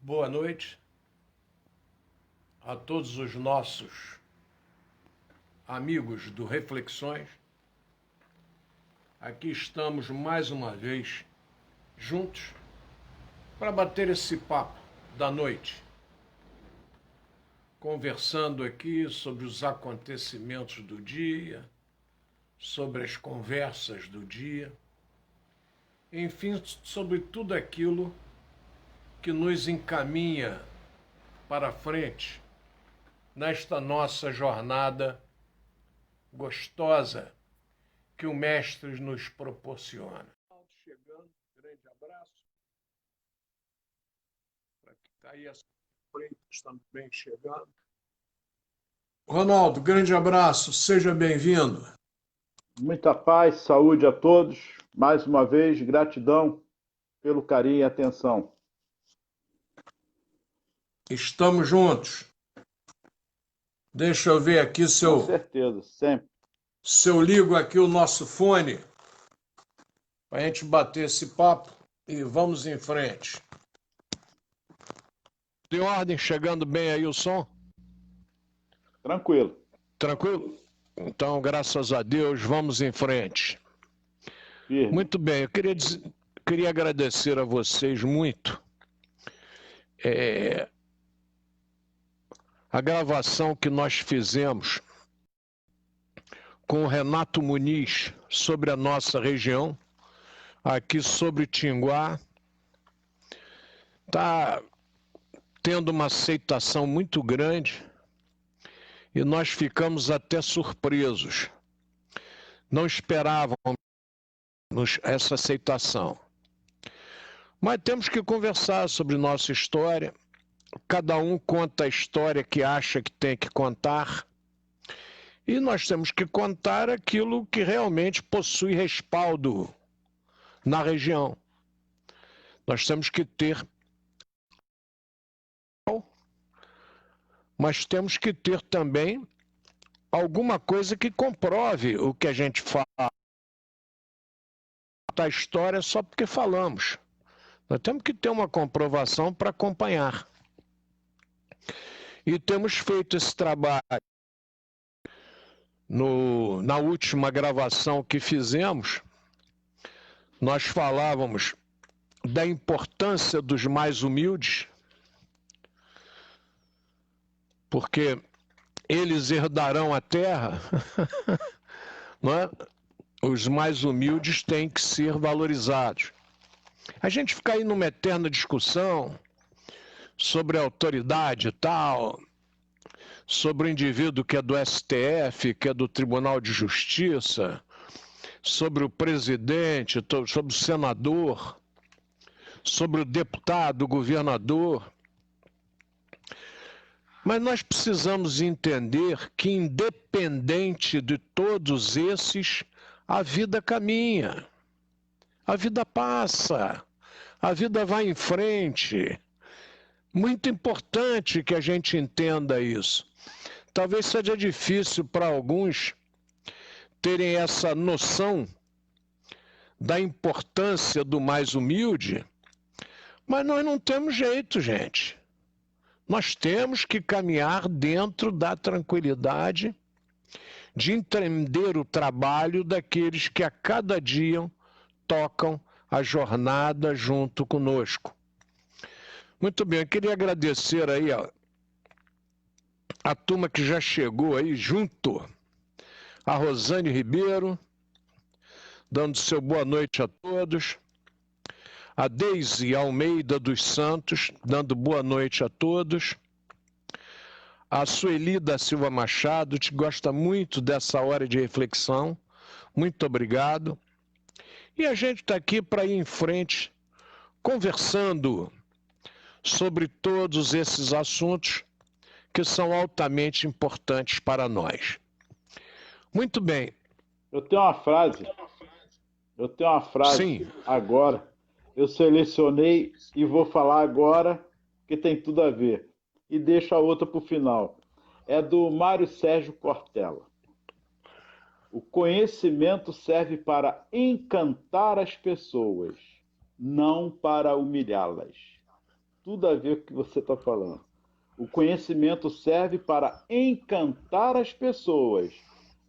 Boa noite a todos os nossos amigos do Reflexões. Aqui estamos mais uma vez juntos para bater esse papo da noite, conversando aqui sobre os acontecimentos do dia, sobre as conversas do dia, enfim, sobre tudo aquilo que nos encaminha para frente nesta nossa jornada gostosa que o Mestre nos proporciona. Chegando, grande abraço. Para que está aí as freitas também chegando. Ronaldo, grande abraço, seja bem-vindo. Muita paz, saúde a todos. Mais uma vez, gratidão pelo carinho e atenção. Estamos juntos. Deixa eu ver aqui se Com certeza, sempre. Se eu ligo aqui o nosso fone para a gente bater esse papo e vamos em frente. De ordem, chegando bem aí o som? Tranquilo. Tranquilo? Então, graças a Deus, vamos em frente. Firme. Muito bem, eu queria agradecer a vocês muito a gravação que nós fizemos com o Renato Muniz sobre a nossa região, aqui sobre Tinguá. Está tendo uma aceitação muito grande e nós ficamos até surpresos. Não esperávamos essa aceitação. Mas temos que conversar sobre nossa história. Cada um conta a história que acha que tem que contar. E nós temos que contar aquilo que realmente possui respaldo na região. Nós temos que ter, mas temos que ter também alguma coisa que comprove o que a gente fala. A história só porque falamos. Nós temos que ter uma comprovação para acompanhar. E temos feito esse trabalho. Na última gravação que fizemos, nós falávamos da importância dos mais humildes, porque eles herdarão a terra, não é? Os mais humildes têm que ser valorizados. A gente fica aí numa eterna discussão sobre a autoridade e tal, sobre o indivíduo que é do STF, que é do Tribunal de Justiça, sobre o presidente, sobre o senador, sobre o deputado, o governador. Mas nós precisamos entender que, independente de todos esses, a vida caminha, a vida passa, a vida vai em frente. Muito importante que a gente entenda isso. Talvez seja difícil para alguns terem essa noção da importância do mais humilde, mas nós não temos jeito, gente. Nós temos que caminhar dentro da tranquilidade de entender o trabalho daqueles que a cada dia tocam a jornada junto conosco. Muito bem, eu queria agradecer aí a turma que já chegou aí junto, a Rosane Ribeiro, dando seu boa noite a todos, a Deise Almeida dos Santos, dando boa noite a todos, a Sueli da Silva Machado, que gosta muito dessa hora de reflexão, muito obrigado. E a gente está aqui para ir em frente, conversando sobre todos esses assuntos que são altamente importantes para nós. Muito bem. Eu tenho uma frase. Sim. Agora. Eu selecionei e vou falar agora, que tem tudo a ver. E deixo a outra para o final. É do Mário Sérgio Cortella. O conhecimento serve para encantar as pessoas, não para humilhá-las. tudo a ver com o que você está falando. O conhecimento serve para encantar as pessoas,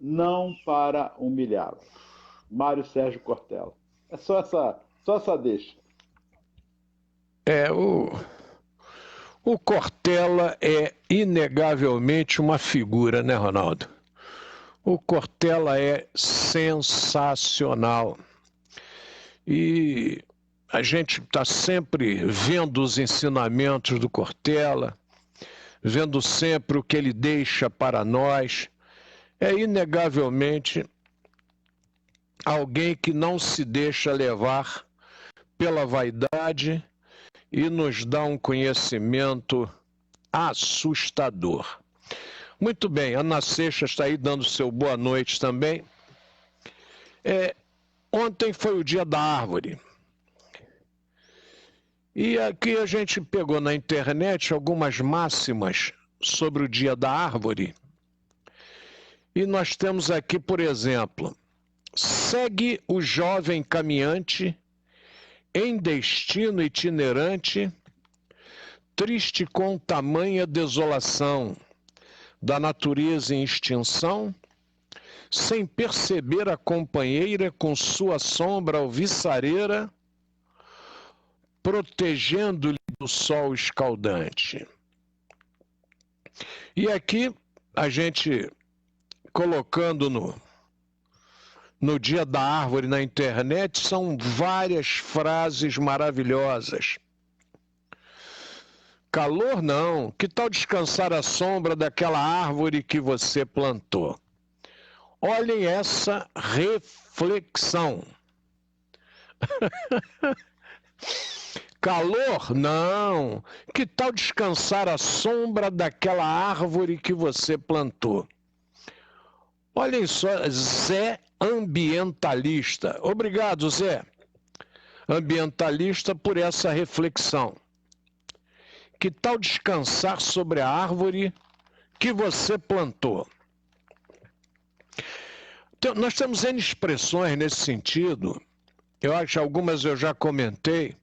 não para humilhá-las. Mário Sérgio Cortella. É só essa deixa. O Cortella é inegavelmente uma figura, né, Ronaldo? O Cortella é sensacional. E a gente está sempre vendo os ensinamentos do Cortella, vendo sempre o que ele deixa para nós. É inegavelmente alguém que não se deixa levar pela vaidade e nos dá um conhecimento assustador. Muito bem, Ana Seixas está aí dando seu boa noite também. Ontem foi o dia da árvore. E aqui a gente pegou na internet algumas máximas sobre o dia da árvore. E nós temos aqui, por exemplo, segue o jovem caminhante em destino itinerante, triste com tamanha desolação da natureza em extinção, sem perceber a companheira com sua sombra alvissareira, protegendo-lhe do sol escaldante. E aqui a gente colocando no Dia da Árvore na internet, são várias frases maravilhosas. Calor não, que tal descansar à sombra daquela árvore que você plantou? Olhem essa reflexão. Calor não, que tal descansar à sombra daquela árvore que você plantou? Olhem só, Zé Ambientalista. Obrigado, Zé Ambientalista, por essa reflexão. Que tal descansar sobre a árvore que você plantou? Então, nós temos N expressões nesse sentido. Eu acho que algumas eu já comentei.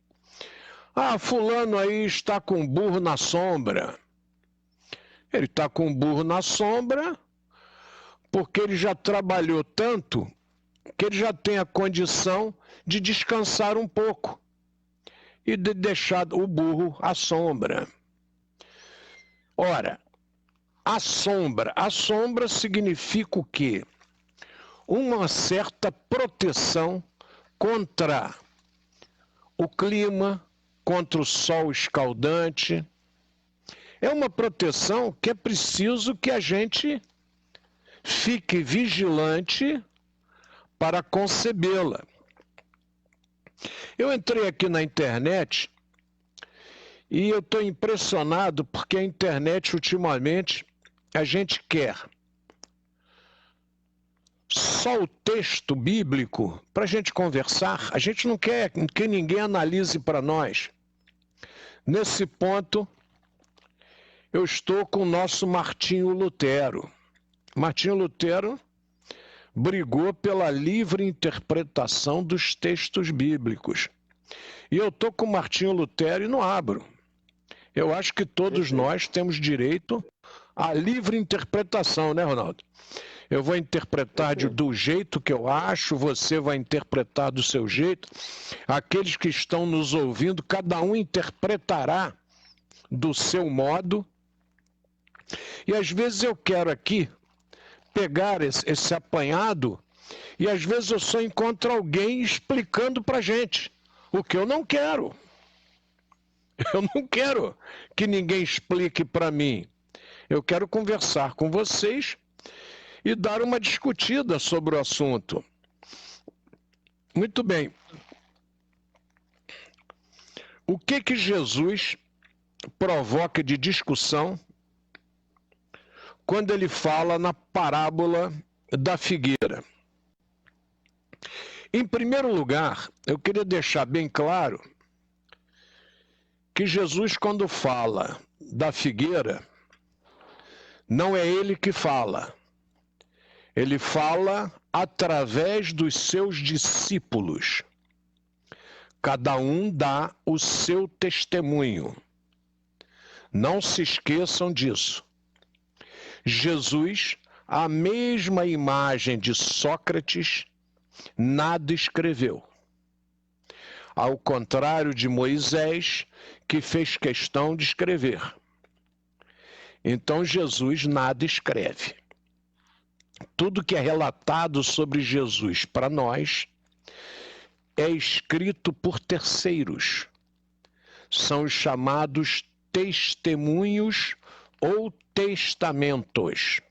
Fulano aí está com burro na sombra. Ele está com burro na sombra porque ele já trabalhou tanto que ele já tem a condição de descansar um pouco e de deixar o burro à sombra. Ora, a sombra significa o quê? Uma certa proteção contra o clima, contra o sol escaldante. É uma proteção que é preciso que a gente fique vigilante para concebê-la. Eu entrei aqui na internet e eu estou impressionado porque a internet, ultimamente, a gente quer só o texto bíblico para a gente conversar. A gente não quer que ninguém analise para nós. Nesse ponto, eu estou com o nosso Martinho Lutero. Martinho Lutero brigou pela livre interpretação dos textos bíblicos. E eu estou com Martinho Lutero e não abro. Eu acho que todos nós temos direito à livre interpretação, né, Ronaldo? Eu vou interpretar do jeito que eu acho, você vai interpretar do seu jeito. Aqueles que estão nos ouvindo, cada um interpretará do seu modo. E às vezes eu quero aqui pegar esse apanhado e às vezes eu só encontro alguém explicando para a gente, o que eu não quero. Eu não quero que ninguém explique para mim. Eu quero conversar com vocês e dar uma discutida sobre o assunto. Muito bem. O que Jesus provoca de discussão quando ele fala na parábola da figueira? Em primeiro lugar, eu queria deixar bem claro que Jesus, quando fala da figueira, não é ele que fala. Ele fala através dos seus discípulos. Cada um dá o seu testemunho. Não se esqueçam disso. Jesus, a mesma imagem de Sócrates, nada escreveu. Ao contrário de Moisés, que fez questão de escrever. Então Jesus nada escreve. Tudo que é relatado sobre Jesus para nós é escrito por terceiros. São os chamados testemunhos ou testamentos.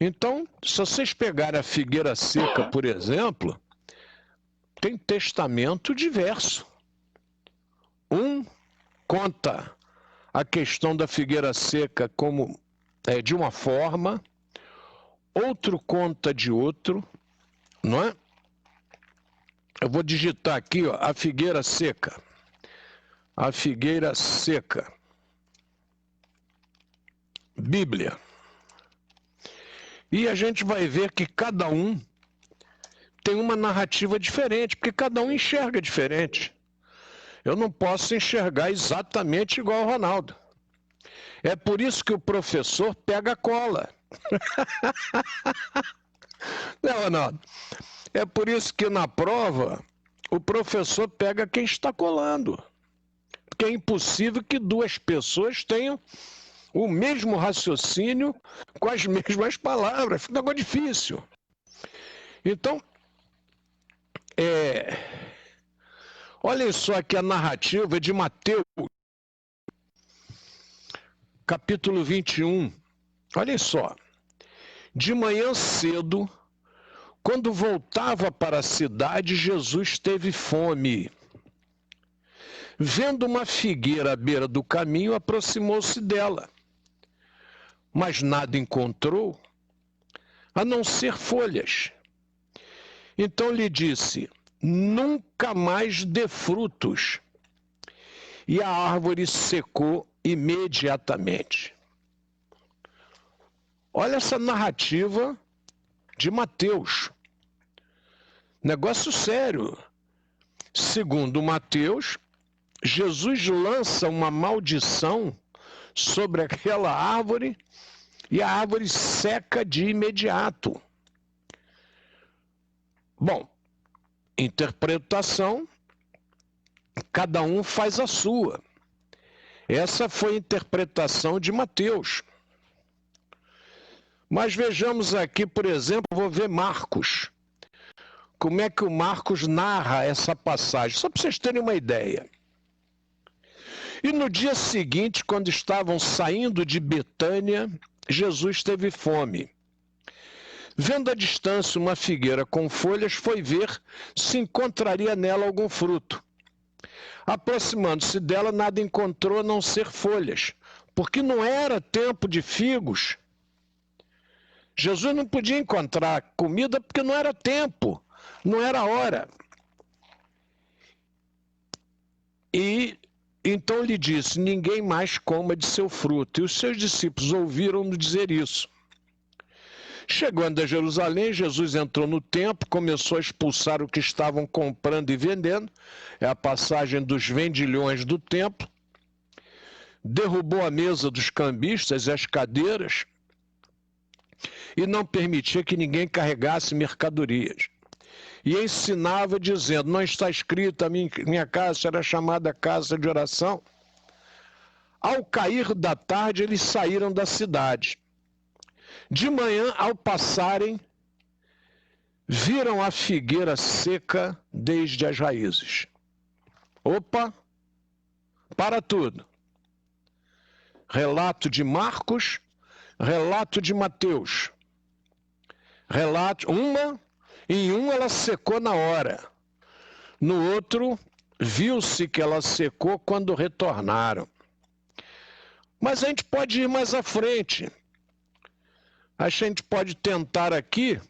Então, se vocês pegarem a figueira seca, por exemplo, tem testamento diverso. Um conta a questão da figueira seca como de uma forma, outro conta de outro, não é? Eu vou digitar aqui, ó, a figueira seca. A figueira seca. Bíblia. E a gente vai ver que cada um tem uma narrativa diferente, porque cada um enxerga diferente. Eu não posso enxergar exatamente igual ao Ronaldo. É por isso que o professor pega a cola. Não, Ronaldo. É por isso que na prova o professor pega quem está colando. Porque é impossível que duas pessoas tenham o mesmo raciocínio com as mesmas palavras. Fica um negócio difícil. Então, olhem só aqui a narrativa de Mateus, capítulo 21. Olhem só. De manhã cedo, quando voltava para a cidade, Jesus teve fome. Vendo uma figueira à beira do caminho, aproximou-se dela. Mas nada encontrou, a não ser folhas. Então lhe disse: nunca mais dê frutos. E a árvore secou imediatamente. Olha essa narrativa de Mateus. Negócio sério. Segundo Mateus, Jesus lança uma maldição sobre aquela árvore e a árvore seca de imediato. Bom, interpretação, cada um faz a sua. Essa foi a interpretação de Mateus. Mas vejamos aqui, por exemplo, vou ver Marcos. Como é que o Marcos narra essa passagem? Só para vocês terem uma ideia. E no dia seguinte, quando estavam saindo de Betânia, Jesus teve fome. Vendo à distância uma figueira com folhas, foi ver se encontraria nela algum fruto. Aproximando-se dela, nada encontrou a não ser folhas, porque não era tempo de figos. Jesus não podia encontrar comida porque não era tempo, não era hora. E então lhe disse: ninguém mais coma de seu fruto. E os seus discípulos ouviram-no dizer isso. Chegando a Jerusalém, Jesus entrou no templo, começou a expulsar o que estavam comprando e vendendo. É a passagem dos vendilhões do templo. Derrubou a mesa dos cambistas e as cadeiras e não permitia que ninguém carregasse mercadorias. E ensinava dizendo: não está escrito, a minha casa será chamada casa de oração. Ao cair da tarde, eles saíram da cidade. De manhã, ao passarem, viram a figueira seca desde as raízes. Opa, para tudo. Relato de Marcos, relato de Mateus. Em um ela secou na hora. No outro, viu-se que ela secou quando retornaram. Mas a gente pode ir mais à frente. A gente pode tentar aqui,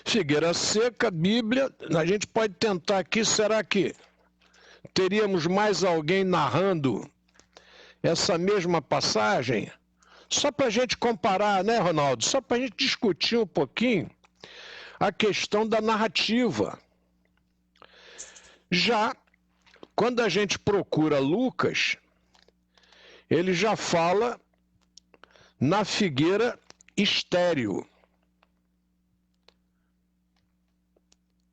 figueira seca, Bíblia, a gente pode tentar aqui, será que teríamos mais alguém narrando essa mesma passagem? Só para a gente comparar, né, Ronaldo? Só para a gente discutir um pouquinho a questão da narrativa. Já quando a gente procura Lucas, ele já fala na figueira estéril.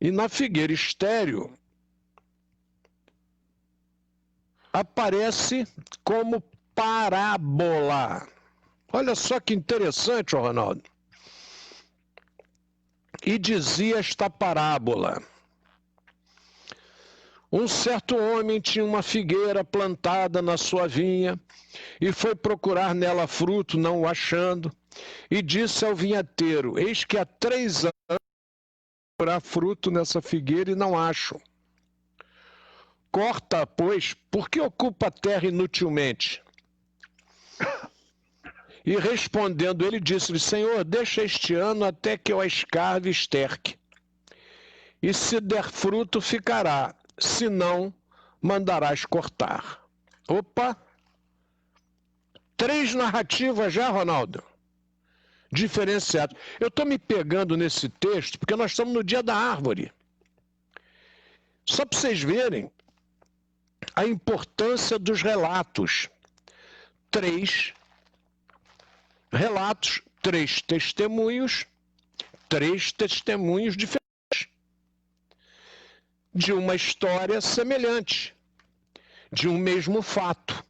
E na figueira estéril aparece como parábola. Olha só que interessante, Ronaldo. E dizia esta parábola: um certo homem tinha uma figueira plantada na sua vinha e foi procurar nela fruto, não o achando, e disse ao vinhateiro: eis que há 3 anos procurar fruto nessa figueira e não acho. Corta, pois, porque ocupa a terra inutilmente? E respondendo, ele disse-lhe: Senhor, deixa este ano até que eu a escarve e esterque. E se der fruto, ficará. Se não, mandarás cortar. Opa! 3 narrativas já, Ronaldo. Diferenciadas. Eu estou me pegando nesse texto porque nós estamos no dia da árvore. Só para vocês verem a importância dos relatos. 3 relatos, 3 testemunhos, 3 testemunhos diferentes de uma história semelhante, de um mesmo fato.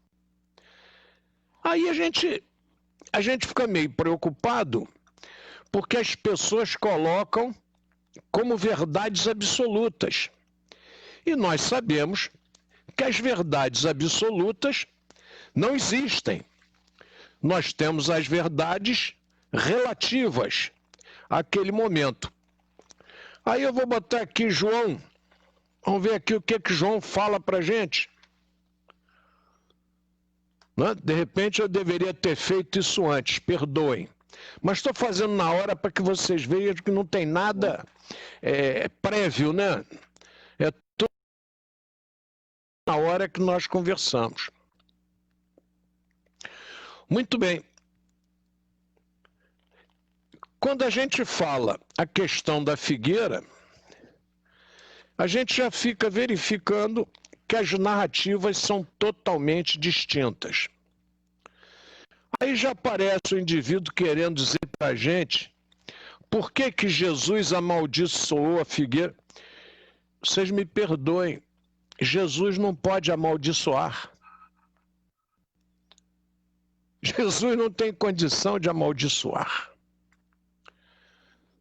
Aí a gente fica meio preocupado porque as pessoas colocam como verdades absolutas. E nós sabemos que as verdades absolutas não existem. Nós temos as verdades relativas àquele momento. Aí eu vou botar aqui João. Vamos ver aqui o que João fala para a gente. De repente eu deveria ter feito isso antes, perdoem. Mas estou fazendo na hora para que vocês vejam que não tem nada prévio, né? É tudo na hora que nós conversamos. Muito bem. Quando a gente fala a questão da figueira, a gente já fica verificando que as narrativas são totalmente distintas. Aí já aparece o indivíduo querendo dizer para a gente por que Jesus amaldiçoou a figueira. Vocês me perdoem, Jesus não pode amaldiçoar. Jesus não tem condição de amaldiçoar.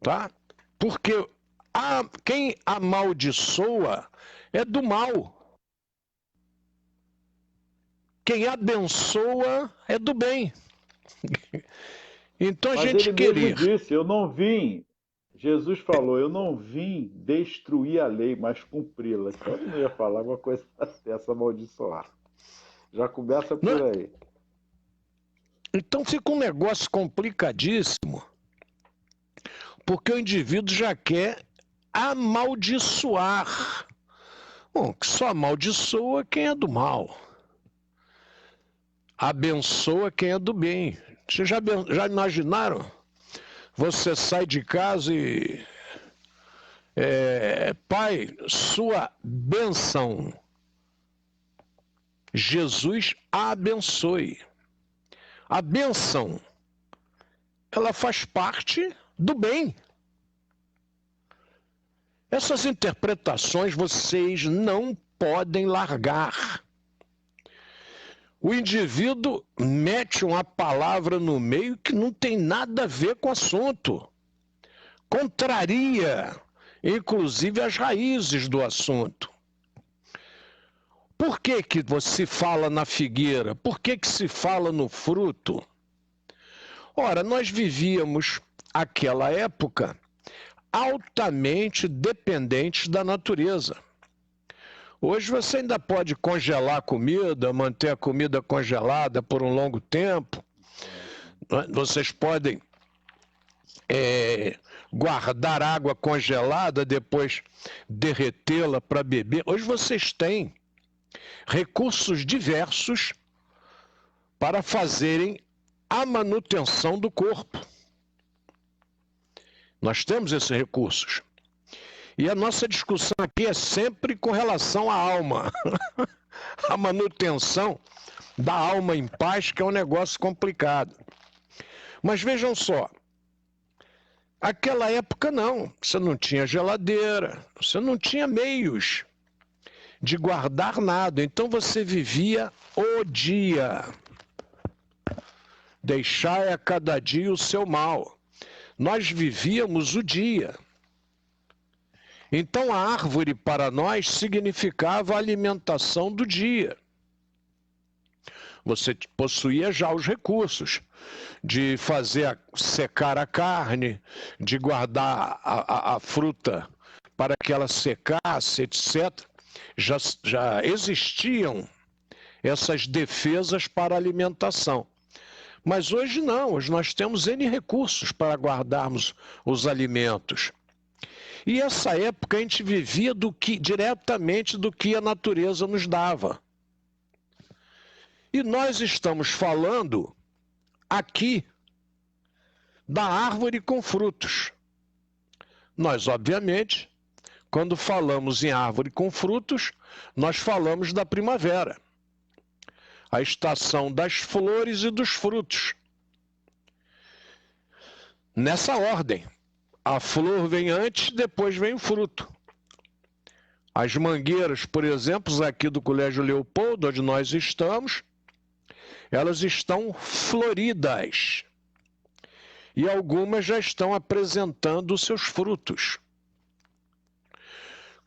Tá? Porque quem amaldiçoa é do mal. Quem abençoa é do bem. Então a gente queria. Ele mesmo disse, eu não vim. Jesus falou, eu não vim destruir a lei, mas cumpri-la. Então ele não ia falar uma coisa dessa, amaldiçoar. Já começa por aí. Então fica um negócio complicadíssimo, porque o indivíduo já quer amaldiçoar. Bom, que só amaldiçoa quem é do mal. Abençoa quem é do bem. Vocês já imaginaram? Você sai de casa e... Pai, sua bênção. Jesus a abençoe. A bênção, ela faz parte do bem. Essas interpretações vocês não podem largar. O indivíduo mete uma palavra no meio que não tem nada a ver com o assunto. Contraria, inclusive, as raízes do assunto. Por que se fala na figueira? Por que se fala no fruto? Ora, nós vivíamos aquela época altamente dependentes da natureza. Hoje você ainda pode congelar a comida, manter a comida congelada por um longo tempo. Vocês podem guardar água congelada, depois derretê-la para beber. Hoje vocês têm recursos diversos para fazerem a manutenção do corpo. Nós temos esses recursos. E a nossa discussão aqui é sempre com relação à alma. A manutenção da alma em paz, que é um negócio complicado. Mas vejam só, aquela época não, você não tinha geladeira, você não tinha meios de guardar nada, então você vivia o dia. Deixai a cada dia o seu mal. Nós vivíamos o dia. Então a árvore para nós significava a alimentação do dia. Você possuía já os recursos de fazer secar a carne, de guardar a fruta para que ela secasse, etc. Já existiam essas defesas para a alimentação. Mas hoje não, hoje nós temos N recursos para guardarmos os alimentos. E essa época a gente vivia diretamente do que a natureza nos dava. E nós estamos falando aqui da árvore com frutos. Nós, obviamente, quando falamos em árvore com frutos, nós falamos da primavera, a estação das flores e dos frutos. Nessa ordem, a flor vem antes, depois vem o fruto. As mangueiras, por exemplo, aqui do Colégio Leopoldo, onde nós estamos, elas estão floridas. E algumas já estão apresentando os seus frutos.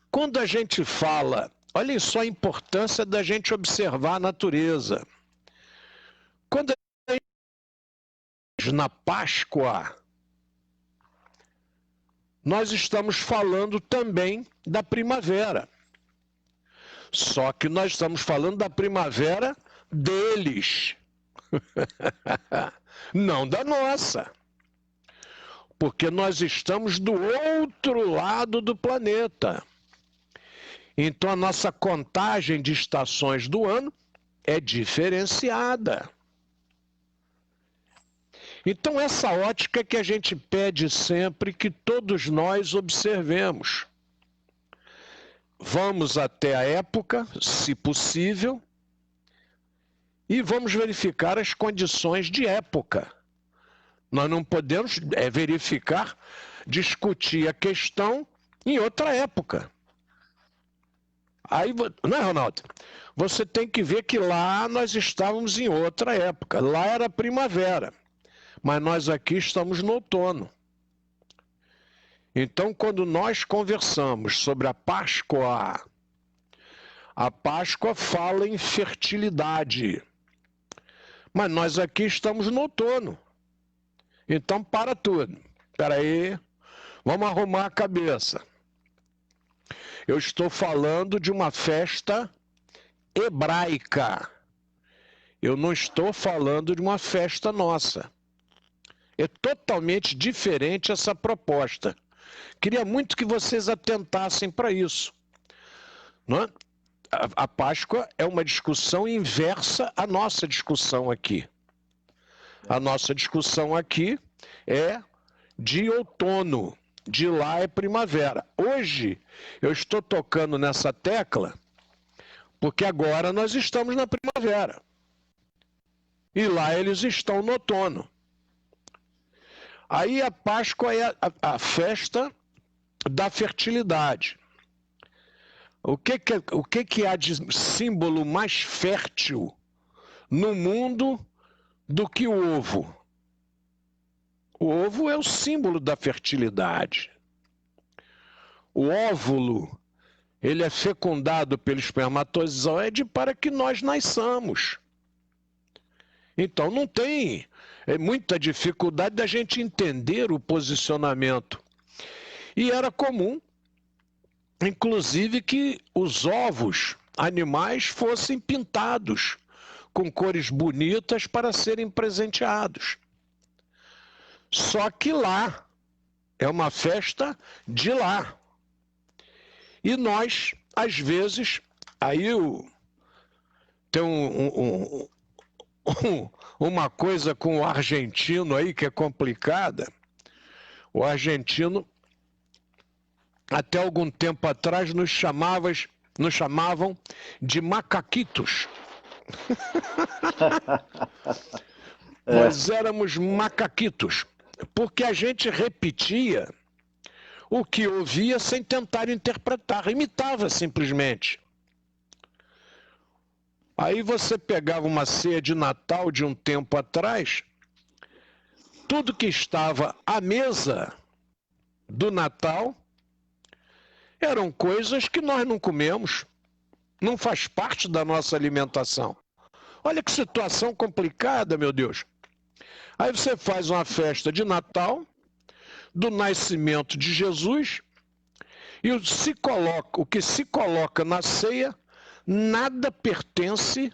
Quando a gente fala, olhem só a importância da gente observar a natureza. Quando a gente na Páscoa, nós estamos falando também da primavera. Só que nós estamos falando da primavera deles, não da nossa. Porque nós estamos do outro lado do planeta. Então a nossa contagem de estações do ano é diferenciada. Então essa ótica que a gente pede sempre que todos nós observemos. Vamos até a época, se possível, e vamos verificar as condições de época. Nós não podemos verificar, discutir a questão em outra época. Aí, não é, Ronaldo? Você tem que ver que lá nós estávamos em outra época. Lá era primavera, mas nós aqui estamos no outono. Então, quando nós conversamos sobre a Páscoa fala em fertilidade. Mas nós aqui estamos no outono. Então, para tudo. Espera aí, vamos arrumar a cabeça. Eu estou falando de uma festa hebraica. Eu não estou falando de uma festa nossa. É totalmente diferente essa proposta. Queria muito que vocês atentassem para isso. Não é? A Páscoa é uma discussão inversa à nossa discussão aqui. A nossa discussão aqui é de outono. De lá é primavera. Hoje eu estou tocando nessa tecla porque agora nós estamos na primavera. E lá eles estão no outono. Aí a Páscoa é a festa da fertilidade. O que há de símbolo mais fértil no mundo do que o ovo? O ovo é o símbolo da fertilidade. O óvulo, ele é fecundado pelo espermatozoide para que nós nasçamos. Então não tem muita dificuldade da gente entender o posicionamento. E era comum, inclusive, que os ovos animais fossem pintados com cores bonitas para serem presenteados. Só que lá é uma festa de lá. E nós, às vezes, aí tem uma coisa com o argentino aí que é complicada. O argentino, até algum tempo atrás, nos chamavam de macaquitos. Nós éramos macaquitos, porque a gente repetia o que ouvia sem tentar interpretar, imitava simplesmente. Aí você pegava uma ceia de Natal de um tempo atrás, tudo que estava à mesa do Natal eram coisas que nós não comemos, não faz parte da nossa alimentação. Olha que situação complicada, meu Deus. Aí você faz uma festa de Natal, do nascimento de Jesus, e o que se coloca na ceia, nada pertence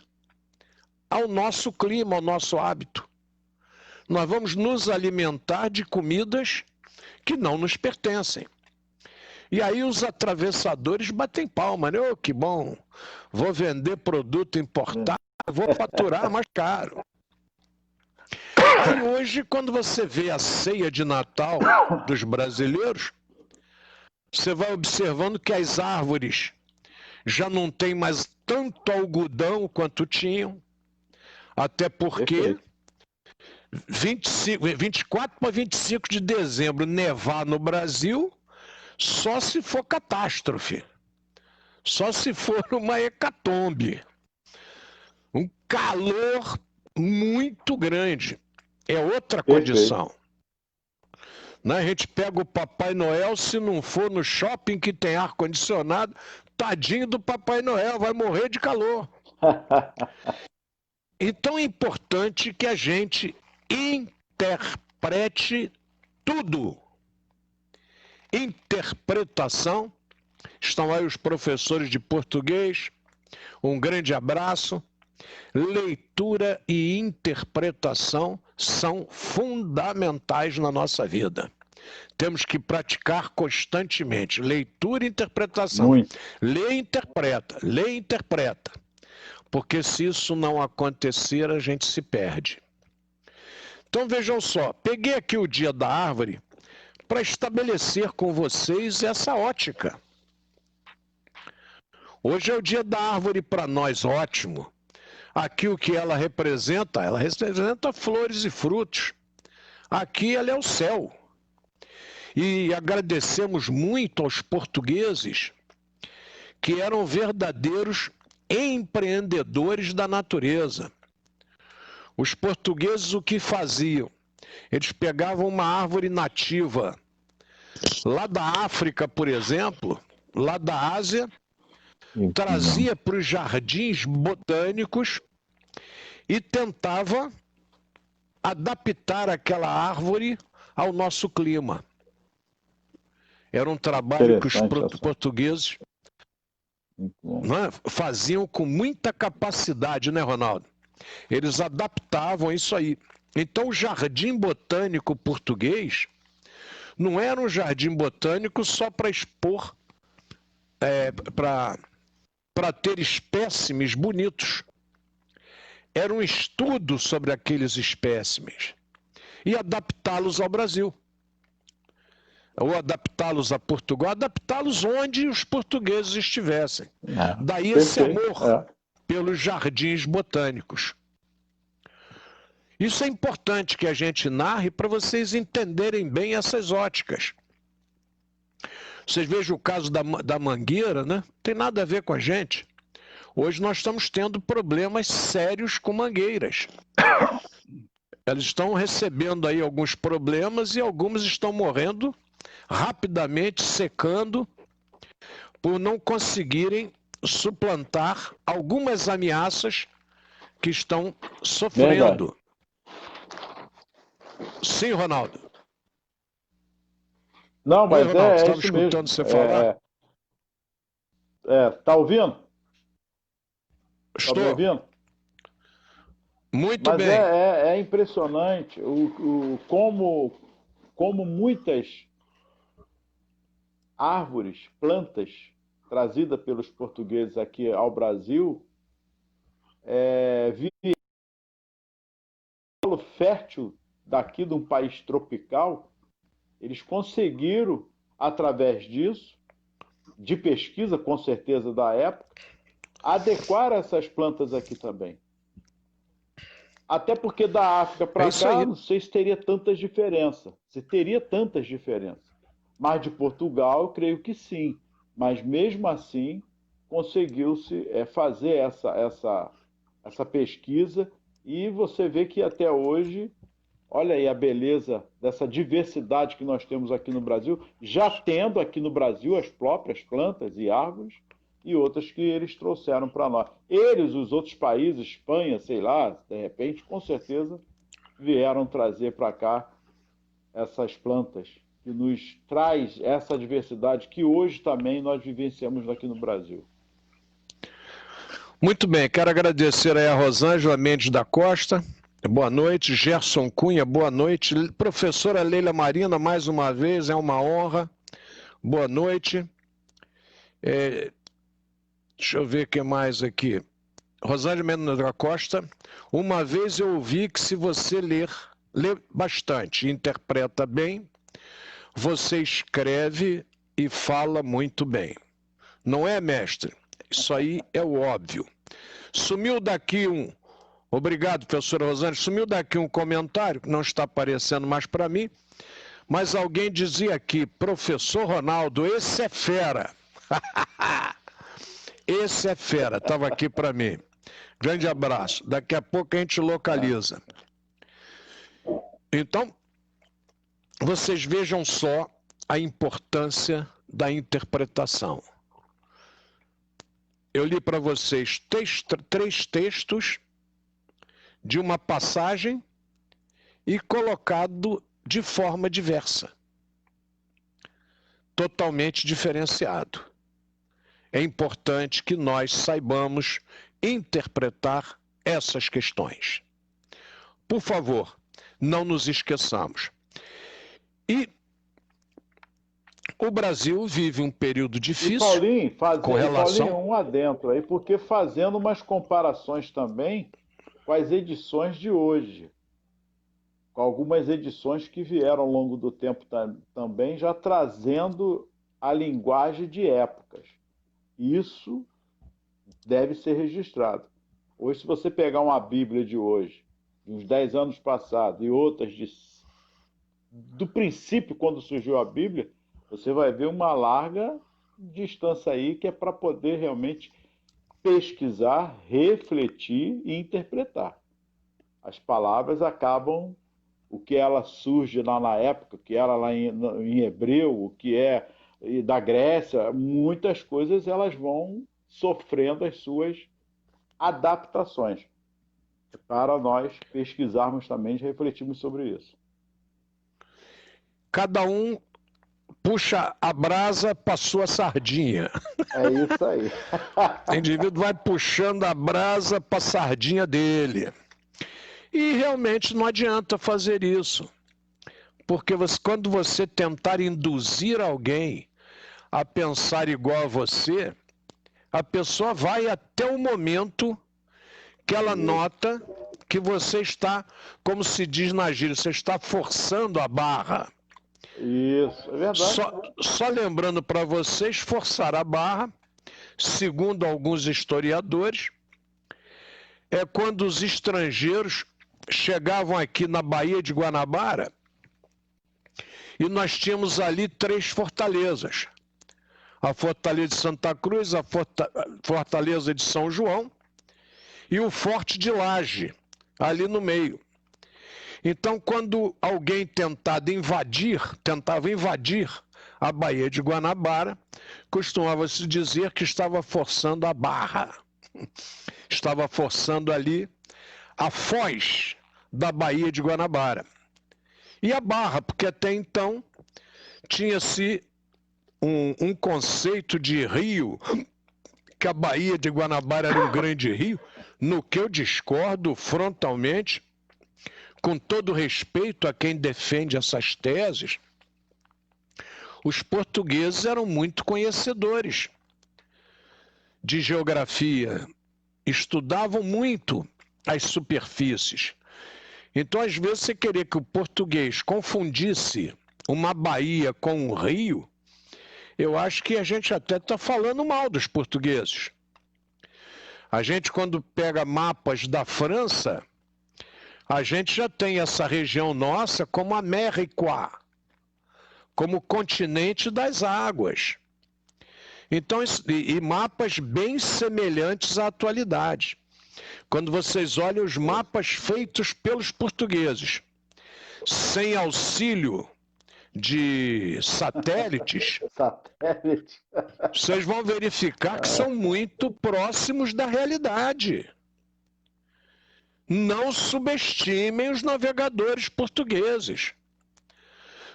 ao nosso clima, ao nosso hábito. Nós vamos nos alimentar de comidas que não nos pertencem. E aí os atravessadores batem palma, né? Oh, que bom, vou vender produto importado, vou faturar mais caro. Aí hoje, quando você vê a ceia de Natal dos brasileiros, você vai observando que as árvores já não têm mais tanto algodão quanto tinham, até porque 24 para 25 de dezembro nevar no Brasil, só se for catástrofe, só se for uma hecatombe, um calor muito grande, é outra condição. Né? A gente pega o Papai Noel, se não for no shopping que tem ar-condicionado, tadinho do Papai Noel, vai morrer de calor. Então é importante que a gente interprete tudo. Interpretação, estão aí os professores de português, um grande abraço. Leitura e interpretação são fundamentais na nossa vida. Temos que praticar constantemente leitura e interpretação. Muito. Lê e interpreta. Porque se isso não acontecer, a gente se perde. Então vejam só, peguei aqui o Dia da Árvore para estabelecer com vocês essa ótica. Hoje é o Dia da Árvore para nós, ótimo. Aqui o que ela representa flores e frutos. Aqui ela é o céu. E agradecemos muito aos portugueses que eram verdadeiros empreendedores da natureza. Os portugueses o que faziam? Eles pegavam uma árvore nativa lá da África, por exemplo, lá da Ásia, trazia para os jardins botânicos e tentava adaptar aquela árvore ao nosso clima. Era um trabalho que os portugueses faziam com muita capacidade, né, Ronaldo? Eles adaptavam isso aí. Então, o jardim botânico português não era um jardim botânico só para expor, para ter espécimes bonitos. Era um estudo sobre aqueles espécimes e adaptá-los ao Brasil. Ou adaptá-los a Portugal, adaptá-los onde os portugueses estivessem. Daí esse amor pelos jardins botânicos. Isso é importante que a gente narre para vocês entenderem bem essas óticas. Vocês vejam o caso da mangueira, né? Não tem nada a ver com a gente. Hoje nós estamos tendo problemas sérios com mangueiras. Elas estão recebendo aí alguns problemas e algumas estão morrendo rapidamente, secando, por não conseguirem suplantar algumas ameaças que estão sofrendo. Verdade. Sim, Ronaldo. Não, mas Oi, Ronaldo, é estava isso escutando mesmo. você falar. Tá ouvindo? Estou. Tá me ouvindo? Muito Mas bem. é impressionante como muitas árvores, plantas trazidas pelos portugueses aqui ao Brasil, vivem no solo fértil daqui de um país tropical, eles conseguiram, através disso, de pesquisa, com certeza, da época, adequar essas plantas aqui também. Até porque da África para cá, não sei se teria tantas diferenças. Se teria tantas diferenças. Mas de Portugal, eu creio que sim. Mas mesmo assim, conseguiu-se fazer essa pesquisa e você vê que até hoje, olha aí a beleza dessa diversidade que nós temos aqui no Brasil, já tendo aqui no Brasil as próprias plantas e árvores e outras que eles trouxeram para nós. Eles, os outros países, Espanha, sei lá, de repente, com certeza, vieram trazer para cá essas plantas que nos traz essa diversidade que hoje também nós vivenciamos aqui no Brasil. Muito bem, quero agradecer aí a Rosângela Mendes da Costa, boa noite, Gerson Cunha, boa noite, professora Leila Marina, mais uma vez, é uma honra, boa noite. Deixa eu ver o que mais aqui. Rosângela Mendes da Costa, uma vez eu ouvi que se você lê bastante e interpreta bem, você escreve e fala muito bem. Não é, mestre? Isso aí é o óbvio. Sumiu daqui um... Obrigado, professora Rosângela. Sumiu daqui um comentário, que não está aparecendo mais para mim, mas alguém dizia aqui, professor Ronaldo, esse é fera. Esse é fera, estava aqui para mim. Grande abraço. Daqui a pouco a gente localiza. Então, vocês vejam só a importância da interpretação. Eu li para vocês três textos de uma passagem e colocado de forma diversa, totalmente diferenciado. É importante que nós saibamos interpretar essas questões. Por favor, não nos esqueçamos. E o Brasil vive um período difícil. E Paulinho, um adentro aí, porque fazendo umas comparações também com as edições de hoje, com algumas edições que vieram ao longo do tempo também, já trazendo a linguagem de épocas. Isso deve ser registrado. Hoje, se você pegar uma Bíblia de hoje, de uns 10 anos passados, e outras do princípio, quando surgiu a Bíblia, você vai ver uma larga distância aí que é para poder realmente pesquisar, refletir e interpretar. As palavras acabam, o que ela surge lá na época, o que era lá em hebreu, o que é da Grécia, muitas coisas elas vão sofrendo as suas adaptações. Para nós pesquisarmos também e refletirmos sobre isso. Cada um puxa a brasa para sua sardinha. É isso aí. O indivíduo vai puxando a brasa para a sardinha dele. E realmente não adianta fazer isso. Porque quando você tentar induzir alguém a pensar igual a você, a pessoa vai até o momento que ela nota que você está, como se diz na gíria, você está forçando a barra. Isso, é verdade. Só lembrando para vocês, forçar a barra, segundo alguns historiadores, é quando os estrangeiros chegavam aqui na Baía de Guanabara e nós tínhamos ali 3 fortalezas. A Fortaleza de Santa Cruz, a Fortaleza de São João e o Forte de Laje, ali no meio. Então, quando alguém tentava invadir a Baía de Guanabara, costumava-se dizer que estava forçando a barra. Estava forçando ali a foz da Baía de Guanabara. E a barra, porque até então tinha-se um conceito de rio, que a Baía de Guanabara era um grande rio, no que eu discordo frontalmente, com todo respeito a quem defende essas teses. Os portugueses eram muito conhecedores de geografia, estudavam muito as superfícies. Então, às vezes, você querer que o português confundisse uma baía com um rio eu acho que a gente até está falando mal dos portugueses. A gente, quando pega mapas da França, a gente já tem essa região nossa como América, como continente das águas. Então, e mapas bem semelhantes à atualidade. Quando vocês olham os mapas feitos pelos portugueses, sem auxílio de satélites, vocês vão verificar que são muito próximos da realidade. Não subestimem os navegadores portugueses.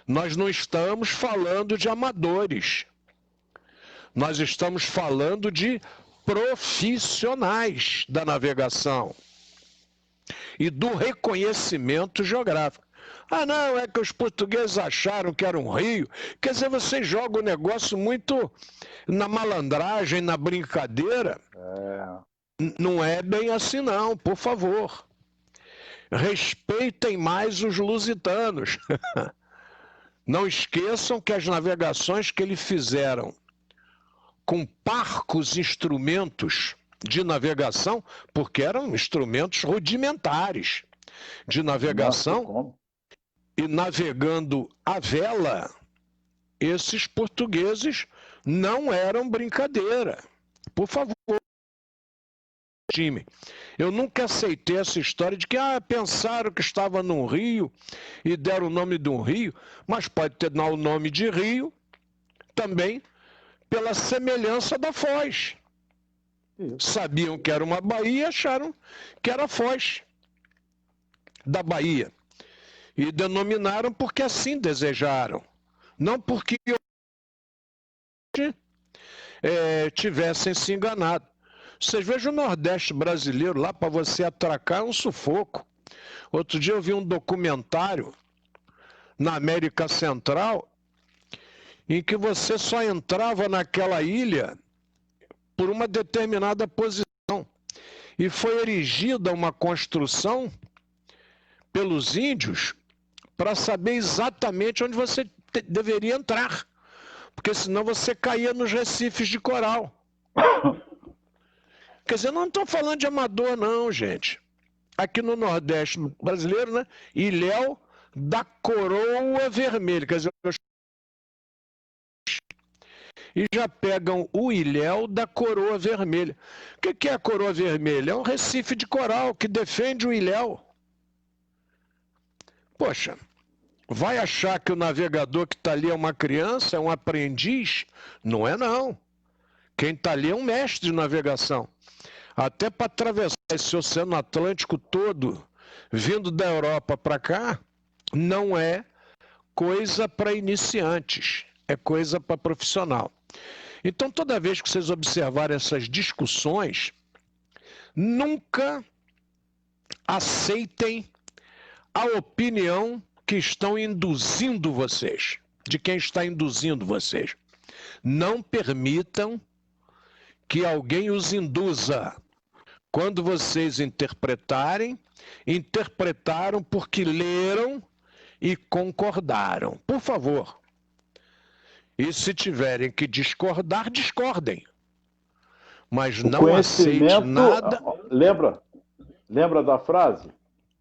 Nós não estamos falando de amadores. Nós estamos falando de profissionais da navegação e do reconhecimento geográfico. Ah, não, é que os portugueses acharam que era um rio. Quer dizer, você joga o negócio muito na malandragem, na brincadeira. Não é bem assim, não, por favor. Respeitem mais os lusitanos. Não esqueçam que as navegações que eles fizeram com parcos instrumentos de navegação, porque eram instrumentos rudimentares de navegação, e navegando à vela, esses portugueses não eram brincadeira. Por favor, time. Eu nunca aceitei essa história de que pensaram que estava num rio e deram o nome de um rio, mas pode ter o nome de rio também pela semelhança da Foz. Sabiam que era uma baía e acharam que era a Foz da Bahia. E denominaram porque assim desejaram. Não porque tivessem se enganado. Vocês vejam o Nordeste brasileiro lá, para você atracar, é um sufoco. Outro dia eu vi um documentário na América Central em que você só entrava naquela ilha por uma determinada posição. E foi erigida uma construção pelos índios para saber exatamente onde você deveria entrar. Porque senão você caía nos recifes de coral. Quer dizer, não estou falando de amador, não, gente. Aqui no Nordeste brasileiro, né? Ilhéu da Coroa Vermelha. Quer dizer, e já pegam o ilhéu da Coroa Vermelha. O que é a Coroa Vermelha? É um recife de coral que defende o ilhéu. Poxa, vai achar que o navegador que está ali é uma criança, é um aprendiz? Não é, não. Quem está ali é um mestre de navegação. Até para atravessar esse Oceano Atlântico todo, vindo da Europa para cá, não é coisa para iniciantes, é coisa para profissional. Então, toda vez que vocês observarem essas discussões, nunca aceitem a opinião que estão induzindo vocês, de quem está induzindo vocês. Não permitam que alguém os induza. Quando vocês interpretarem, interpretaram porque leram e concordaram. Por favor. E se tiverem que discordar, discordem. Mas não aceite nada... Lembra da frase?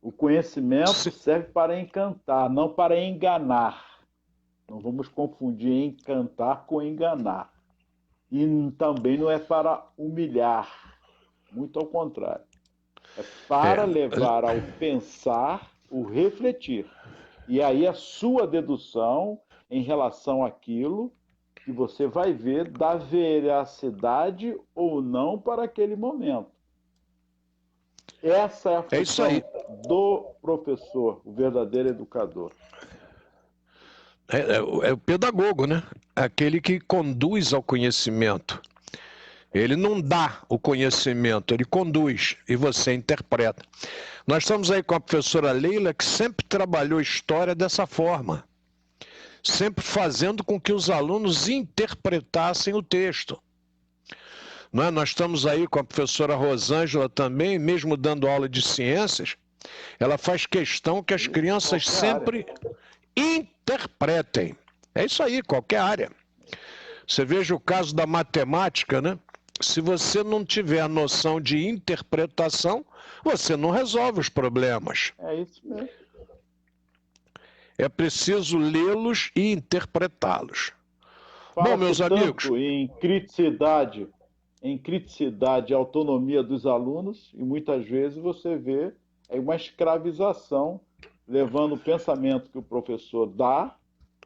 O conhecimento serve para encantar, não para enganar. Não vamos confundir encantar com enganar. E também não é para humilhar. Muito ao contrário. É para levar ao pensar, o refletir. E aí a sua dedução em relação àquilo que você vai ver da veracidade ou não para aquele momento. Essa é a função do professor, o verdadeiro educador. É o pedagogo, né? Aquele que conduz ao conhecimento. Ele não dá o conhecimento, ele conduz e você interpreta. Nós estamos aí com a professora Leila, que sempre trabalhou história dessa forma. Sempre fazendo com que os alunos interpretassem o texto. Não é? Nós estamos aí com a professora Rosângela também, mesmo dando aula de ciências, ela faz questão que as crianças sempre interpretem. É isso aí, qualquer área. Você veja o caso da matemática, né? Se você não tiver noção de interpretação, você não resolve os problemas. É isso mesmo. É preciso lê-los e interpretá-los. Bom, meus Fala-se amigos, tanto em criticidade e autonomia dos alunos, e muitas vezes você vê uma escravização, levando o pensamento que o professor dá,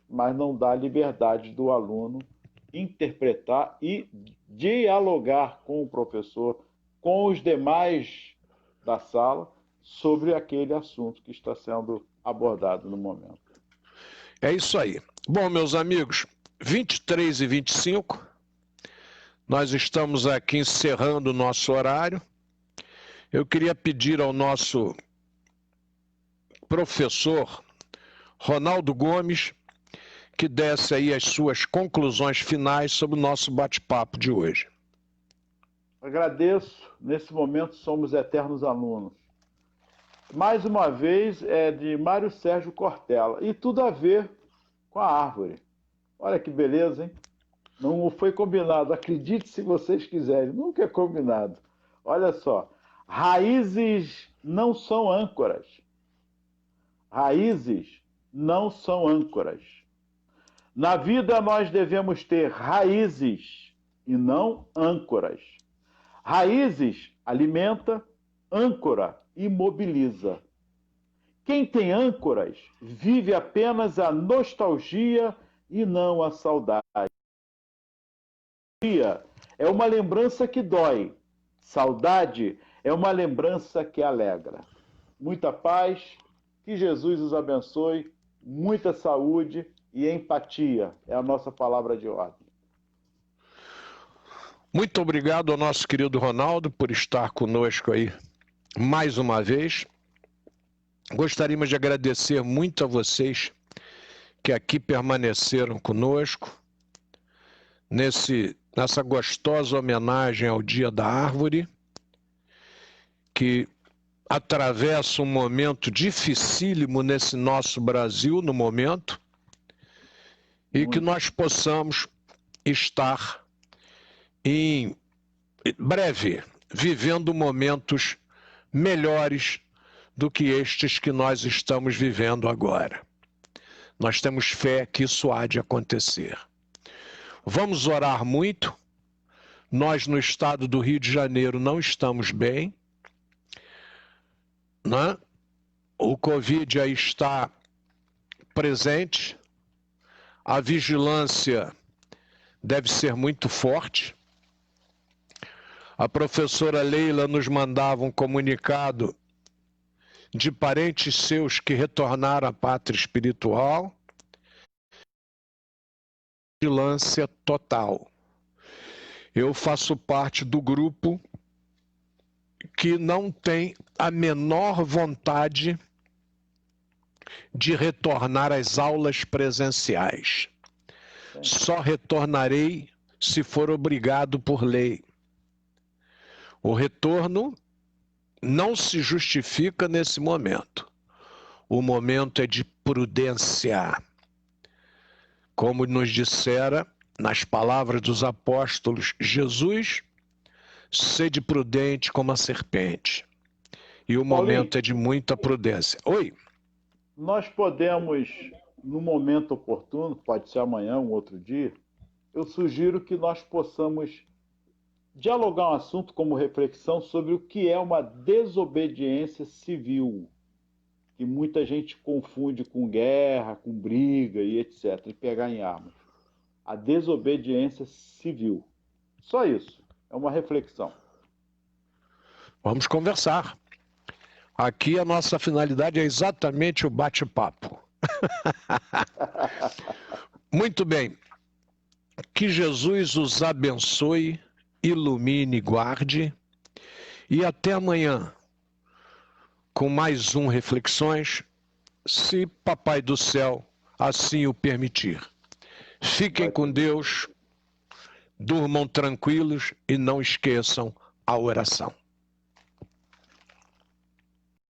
mas não dá liberdade do aluno interpretar e dialogar com o professor, com os demais da sala, sobre aquele assunto que está sendo abordado no momento. é isso aí. Bom, meus amigos, 23 e 25, nós estamos aqui encerrando o nosso horário. Eu queria pedir ao nosso professor Ronaldo Gomes que desse aí as suas conclusões finais sobre o nosso bate-papo de hoje. Agradeço. Nesse momento somos eternos alunos. Mais uma vez é de Mário Sérgio Cortella. E tudo a ver com a árvore. Olha que beleza, hein? Não foi combinado. Acredite se vocês quiserem. Nunca é combinado. Olha só. Raízes não são âncoras. Raízes não são âncoras. Na vida nós devemos ter raízes e não âncoras. Raízes alimenta, âncora imobiliza. Quem tem âncoras vive apenas a nostalgia e não a saudade. É uma lembrança que dói. Saudade é uma lembrança que alegra. Muita paz, que Jesus os abençoe, muita saúde e empatia é a nossa palavra de ordem. Muito obrigado ao nosso querido Ronaldo por estar conosco aí mais uma vez. Gostaríamos de agradecer muito a vocês que aqui permaneceram conosco nessa gostosa homenagem ao Dia da Árvore, que atravessa um momento dificílimo nesse nosso Brasil, no momento, e que nós possamos estar em breve vivendo momentos melhores do que estes que nós estamos vivendo agora. Nós temos fé que isso há de acontecer. Vamos orar muito. Nós no estado do Rio de Janeiro não estamos bem, né? O Covid aí está presente, a vigilância deve ser muito forte. A professora Leila nos mandava um comunicado de parentes seus que retornaram à pátria espiritual. Vigilância total. Eu faço parte do grupo que não tem a menor vontade de retornar às aulas presenciais. Só retornarei se for obrigado por lei. O retorno não se justifica nesse momento. O momento é de prudência. Como nos dissera, nas palavras dos apóstolos, Jesus, sede prudente como a serpente. E o momento é de muita prudência. Oi? Nós podemos, no momento oportuno, pode ser amanhã, um outro dia, eu sugiro que nós possamos dialogar um assunto como reflexão sobre o que é uma desobediência civil, que muita gente confunde com guerra, com briga e etc., e pegar em armas. A desobediência civil. Só isso. É uma reflexão. Vamos conversar. Aqui a nossa finalidade é exatamente o bate-papo. Muito bem. Que Jesus os abençoe, ilumine e guarde. E até amanhã, com mais um Reflexões, se Papai do Céu assim o permitir. Fiquem com Deus, durmam tranquilos e não esqueçam a oração.